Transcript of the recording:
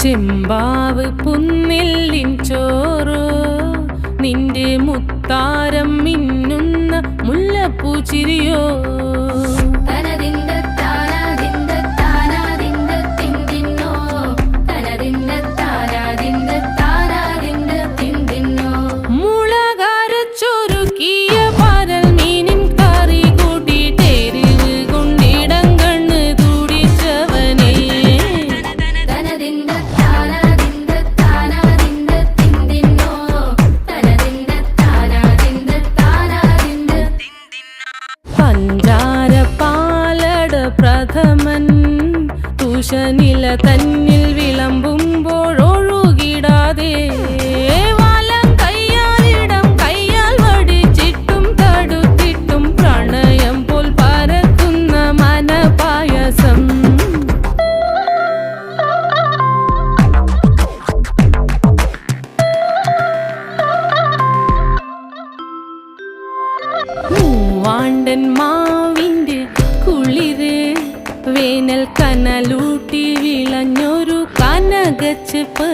ചെമ്പാവ് പുന്നെല്ലിൻ ചോറോ നിന്റെ മുത്താരം മിന്നുന്ന മുല്ലപ്പൂച്ചിരിയോ പ്രഥമൻ തുഷനില തന്നിൽ വിളമ്പുമ്പോഴൊഴുകിടാതെ വലം കയ്യാലിടം കയ്യാൽ വടിച്ചിട്ടും തടുത്തിട്ടും പ്രണയം പോൽ പരക്കുന്ന മനപായസം മൂവാണ്ടൻ മാവിൻ്റെ കുളിര് വേനൽ കനലൂട്ടി വിളഞ്ഞൊരു കനകച്ചെപ്പ്